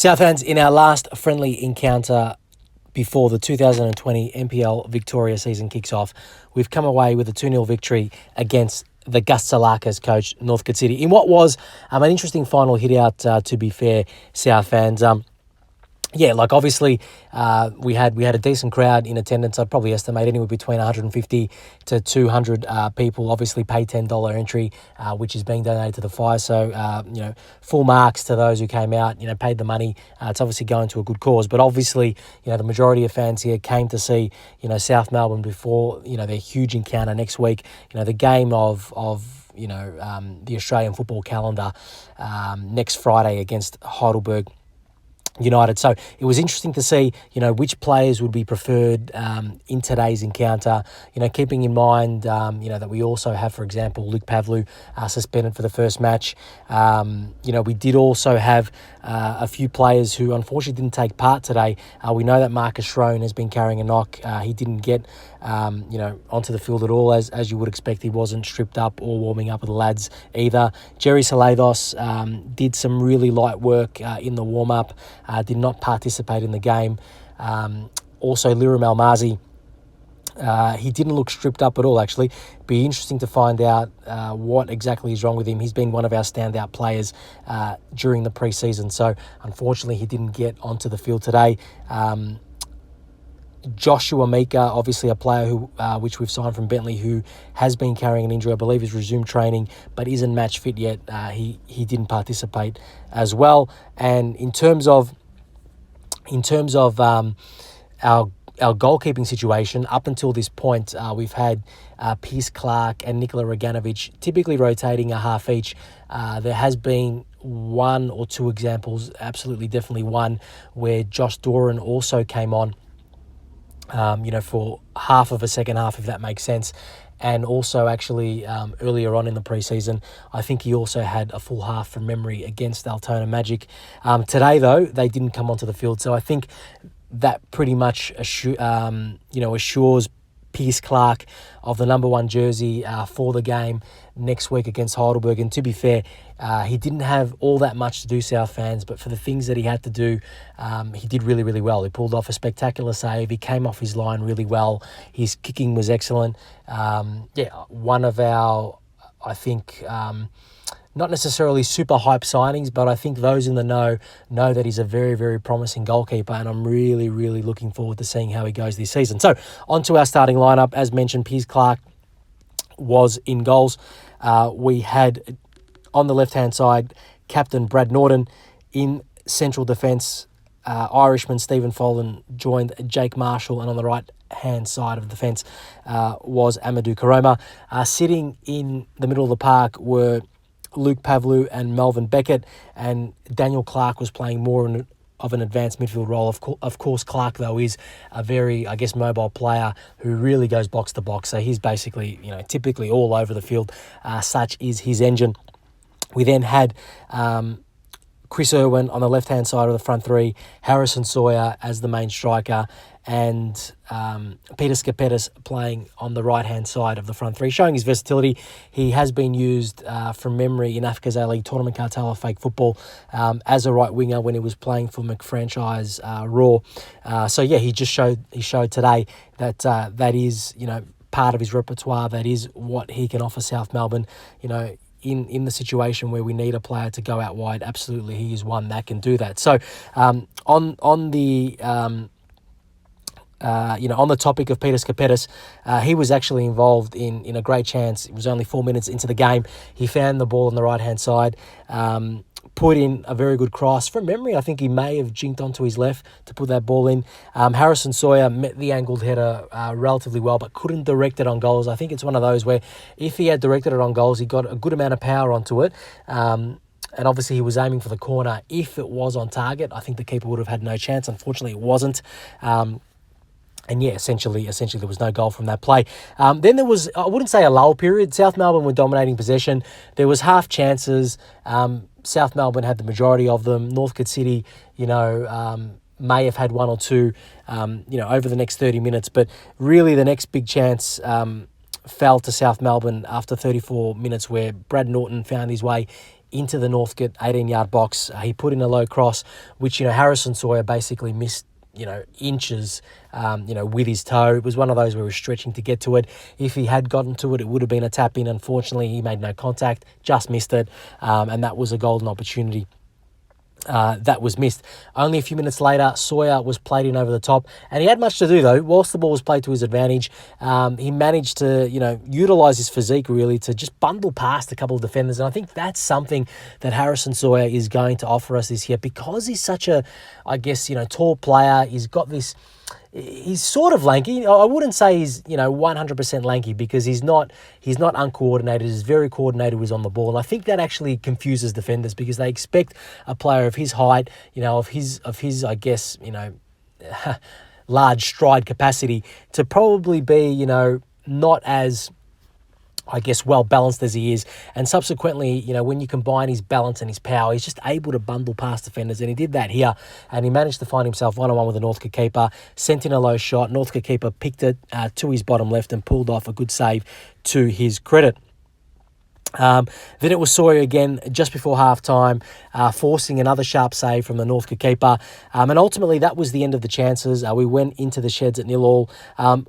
South fans, in our last friendly encounter before the 2020 NPL Victoria season kicks off, we've come away with a 2-0 victory against the Gus Salaka's coach, Northcote City, in what was an interesting final hit-out, to be fair, South fans. Obviously, we had a decent crowd in attendance. I'd probably estimate anywhere between 150 to 200 people. Obviously, pay $10 entry, which is being donated to the fire. So, full marks to those who came out. Paid the money. It's obviously going to a good cause. But obviously, the majority of fans here came to see, South Melbourne before, their huge encounter next week. The game of the Australian football calendar next Friday against Heidelberg United. So it was interesting to see, which players would be preferred in today's encounter, keeping in mind, that we also have, for example, Luke Pavlu suspended for the first match. We did also have a few players who unfortunately didn't take part today. We know that Marcus Schroen has been carrying a knock. He didn't get, onto the field at all, as you would expect. He wasn't stripped up or warming up with the lads either. Jerry Salados did some really light work in the warm-up, did not participate in the game. Also, Liram Almazi, he didn't look stripped up at all, actually. Be interesting to find out what exactly is wrong with him. He's been one of our standout players during the pre-season, so unfortunately he didn't get onto the field today. Joshua Mika, obviously a player who, which we've signed from Bentley, who has been carrying an injury. I believe he's resumed training, but isn't match fit yet. He didn't participate as well. And in terms of our goalkeeping situation, up until this point, we've had Pierce Clark and Nikola Roganovic typically rotating a half each. There has been one or two examples, absolutely definitely one, where Josh Doran also came on, for half of a second half, if that makes sense. And also actually earlier on in the preseason, I think he also had a full half from memory against Altona Magic. Today, though, they didn't come onto the field. So I think that pretty much assures Pierce Clark of the number 1 jersey for the game next week against Heidelberg. And to be fair, he didn't have all that much to do, South fans, but for the things that he had to do, he did really, really well. He pulled off a spectacular save. He came off his line really well. His kicking was excellent. One of our, I think, not necessarily super hype signings, but I think those in the know that he's a very, very promising goalkeeper, and I'm really, really looking forward to seeing how he goes this season. So, on to our starting lineup. As mentioned, Pierce Clark was in goals. We had, on the left-hand side, Captain Brad Norton. In central defence, Irishman Stephen Follen joined Jake Marshall, and on the right-hand side of the fence was Amadou Karoma. Sitting in the middle of the park were Luke Pavlu and Melvin Beckett, and Daniel Clark was playing more of an advanced midfield role. Of course, Clark, though, is a very, mobile player who really goes box to box. So he's basically, typically all over the field. Such is his engine. We then had Chris Irwin on the left-hand side of the front three, Harrison Sawyer as the main striker, and Peter Skapetis playing on the right-hand side of the front three, showing his versatility. He has been used from memory in Africa's A-League Tournament Cartel of Fake Football as a right winger when he was playing for McFranchise Raw. He showed today that that is, part of his repertoire. That is what he can offer South Melbourne, in the situation where we need a player to go out wide. Absolutely, he is one that can do that. So on the topic of Peter Skapetis, he was actually involved in a great chance. It was only 4 minutes into the game. He found the ball on the right-hand side, put in a very good cross. From memory, I think he may have jinked onto his left to put that ball in. Harrison Sawyer met the angled header relatively well, but couldn't direct it on goals. I think it's one of those where if he had directed it on goals, he got a good amount of power onto it. And obviously he was aiming for the corner. If it was on target, I think the keeper would have had no chance. Unfortunately, it wasn't. Essentially there was no goal from that play. Then there was, I wouldn't say a lull period. South Melbourne were dominating possession. There was half chances. South Melbourne had the majority of them. Northcote City, may have had one or two, over the next 30 minutes. But really the next big chance fell to South Melbourne after 34 minutes, where Brad Norton found his way into the Northcote 18-yard box. He put in a low cross, which, Harrison Sawyer basically missed, inches, with his toe. It was one of those where he was stretching to get to it. If he had gotten to it, it would have been a tap in. Unfortunately, he made no contact, just missed it, and that was a golden opportunity that was missed. Only a few minutes later, Sawyer was played in over the top, and he had much to do, though. Whilst the ball was played to his advantage, he managed to, utilise his physique, really, to just bundle past a couple of defenders, and I think that's something that Harrison Sawyer is going to offer us this year, because he's such a, tall player. He's got this... He's sort of lanky. I wouldn't say he's 100% lanky, because he's not uncoordinated. He's very coordinated when he's on the ball, and I think that actually confuses defenders, because they expect a player of his height, of his large stride capacity to probably be not as well balanced as he is, and subsequently, when you combine his balance and his power, he's just able to bundle past defenders, and he did that here, and he managed to find himself one-on-one with the Northcote keeper, sent in a low shot. Northcote keeper picked it to his bottom left and pulled off a good save to his credit. Then it was Sawyer again just before half-time, forcing another sharp save from the Northcote keeper. And ultimately, that was the end of the chances. We went into the sheds at 0-0.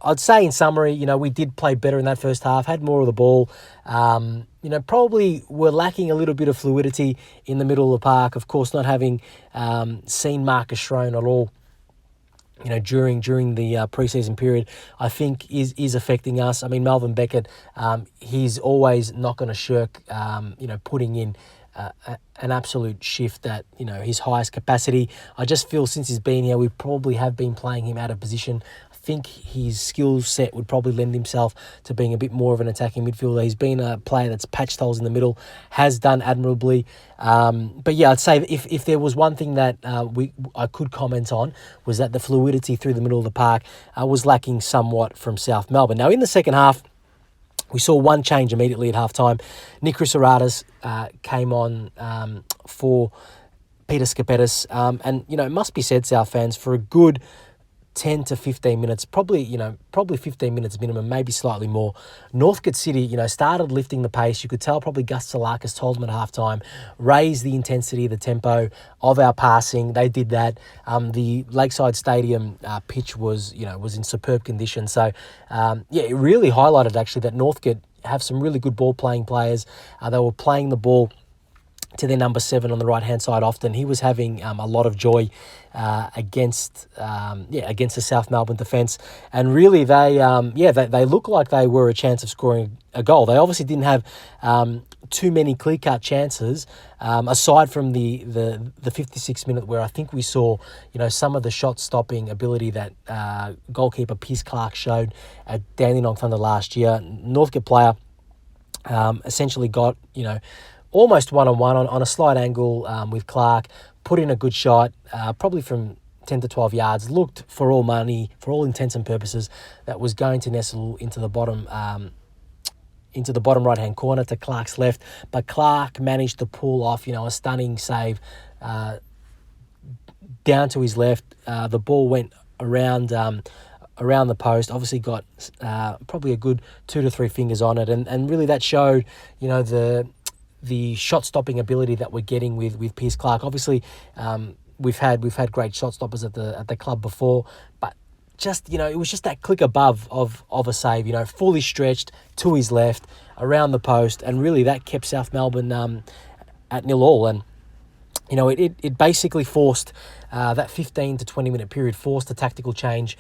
I'd say in summary, we did play better in that first half, had more of the ball. Probably were lacking a little bit of fluidity in the middle of the park. Of course, not having seen Marcus Schroen at all, during the preseason period, I think is affecting us. I mean, Melvin Beckett, he's always not going to shirk, putting in an absolute shift at, his highest capacity. I just feel since he's been here, we probably have been playing him out of position. I think his skill set would probably lend himself to being a bit more of an attacking midfielder. He's been a player that's patched holes in the middle, has done admirably. But yeah, I'd say if there was one thing that I could comment on, was that the fluidity through the middle of the park was lacking somewhat from South Melbourne. Now, in the second half, we saw one change immediately at halftime. Nick Krousoratis came on for Peter Skapetis. And, it must be said, South fans, for a good 10 to 15 minutes, probably 15 minutes minimum, maybe slightly more, Northcote City, started lifting the pace. You could tell probably Gus Salakis told them at halftime, raise the intensity, the tempo of our passing. They did that. The Lakeside Stadium pitch was in superb condition. So, it really highlighted actually that Northcote have some really good ball playing players. They were playing the ball to their number 7 on the right-hand side often. He was having a lot of joy against the South Melbourne defence. And really, they look like they were a chance of scoring a goal. They obviously didn't have too many clear-cut chances, aside from the 56th minute where I think we saw, some of the shot-stopping ability that goalkeeper Pierce Clark showed at Dandenong Thunder last year. Northcote player essentially got, almost one-on-one on a slight angle with Clark, put in a good shot, probably from 10 to 12 yards, looked for all money, for all intents and purposes, that was going to nestle into the bottom right-hand corner to Clark's left. But Clark managed to pull off, a stunning save down to his left. The ball went around the post, obviously got probably a good 2 to 3 fingers on it. And really that showed, the shot-stopping ability that we're getting with Pierce Clark. Obviously, we've had great shot stoppers at the club before, but just it was just that click above of a save. Fully stretched to his left around the post, and really that kept South Melbourne at 0-0. And it basically forced that 15 to 20 minute period, forced a tactical change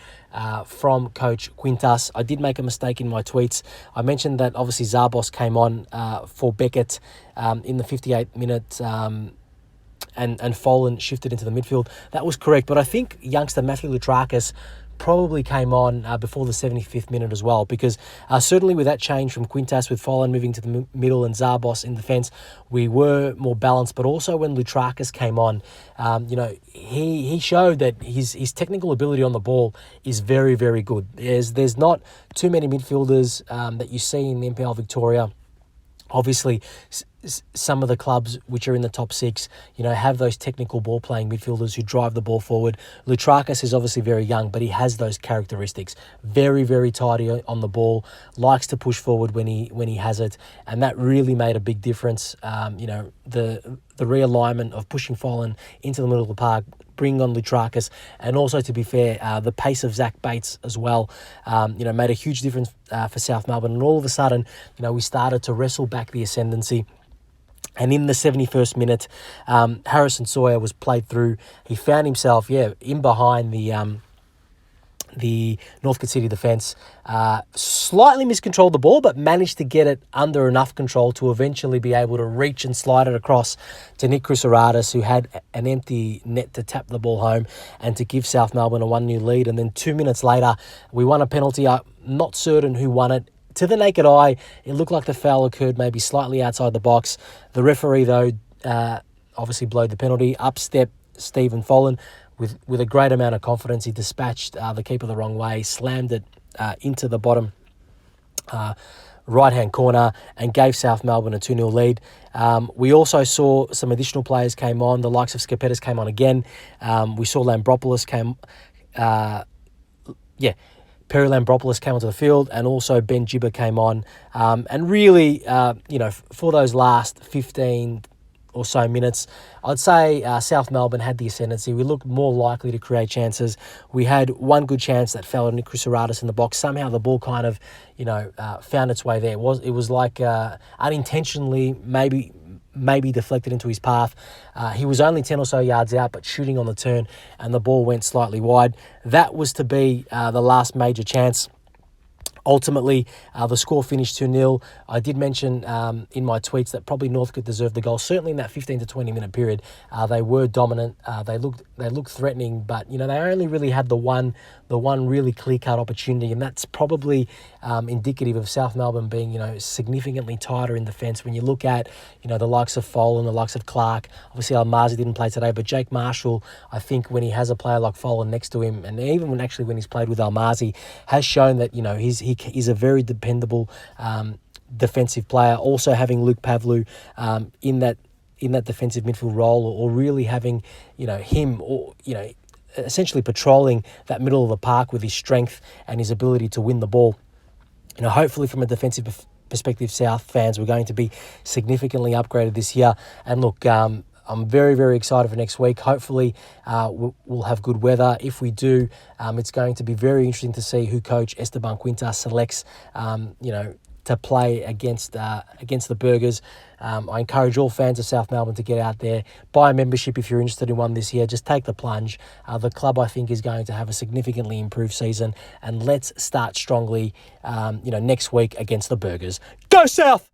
from Coach Quintas. I did make a mistake in my tweets. I mentioned that obviously Zarbos came on for Beckett in the 58th minute, and Folan shifted into the midfield. That was correct, but I think youngster Matthew Lutrakis probably came on before the 75th minute as well, because certainly with that change from Quintas, with Folan moving to the middle and Zarbos in defence, we were more balanced. But also when Lutrakis came on, he showed that his technical ability on the ball is very, very good. There's not too many midfielders that you see in NPL Victoria. Obviously, some of the clubs which are in the top 6, have those technical ball-playing midfielders who drive the ball forward. Lutrakis is obviously very young, but he has those characteristics. Very, very tidy on the ball, likes to push forward when he has it, and that really made a big difference, the realignment of pushing Follen into the middle of the park, bringing on Lutrakis, and also, to be fair, the pace of Zach Bates as well, made a huge difference for South Melbourne. And all of a sudden, we started to wrestle back the ascendancy. And in the 71st minute, Harrison Sawyer was played through. He found himself, in behind the Northcote City defence, slightly miscontrolled the ball, but managed to get it under enough control to eventually be able to reach and slide it across to Nick Krousoratis, who had an empty net to tap the ball home and to give South Melbourne a 1-0 lead. And then 2 minutes later, we won a penalty. I'm not certain who won it. To the naked eye, it looked like the foul occurred maybe slightly outside the box. The referee, though, obviously blowed the penalty. Up stepped Stephen Follen. With a great amount of confidence, he dispatched the keeper the wrong way, slammed it into the bottom right-hand corner and gave South Melbourne a 2-0 lead. We also saw some additional players came on. The likes of Skapetis came on again. We saw Lambropoulos came... Perry Lambropoulos came onto the field, and also Ben Gibber came on. And really, for those last 15 or so minutes, I'd say South Melbourne had the ascendancy. We looked more likely to create chances. We had one good chance that fell on Nick Krousoratis in the box. Somehow the ball kind of, found its way there. It was like unintentionally, maybe deflected into his path. He was only 10 or so yards out, but shooting on the turn, and the ball went slightly wide. That was to be the last major chance. Ultimately, the score finished 2-0. I did mention in my tweets that probably Northcote deserved the goal. Certainly in that 15 to 20 minute period, they were dominant. They looked threatening, but they only really had the one really clear-cut opportunity, and that's probably indicative of South Melbourne being significantly tighter in defence. When you look at the likes of Follen, the likes of Clark, obviously Almazi didn't play today, but Jake Marshall, I think when he has a player like Follen next to him, and even when he's played with Almazi, has shown that he's a very dependable defensive player. Also having Luke Pavlou in that defensive midfield role, or really having him, or essentially patrolling that middle of the park with his strength and his ability to win the ball. Hopefully from a defensive perspective, South fans were going to be significantly upgraded this year. And look, I'm very, very excited for next week. Hopefully we'll have good weather. If we do, it's going to be very interesting to see who coach Esteban Quinta selects, to play against the Burgers. I encourage all fans of South Melbourne to get out there, buy a membership if you're interested in one this year. Just take the plunge. The club, I think, is going to have a significantly improved season, and let's start strongly next week against the Burgers. Go South!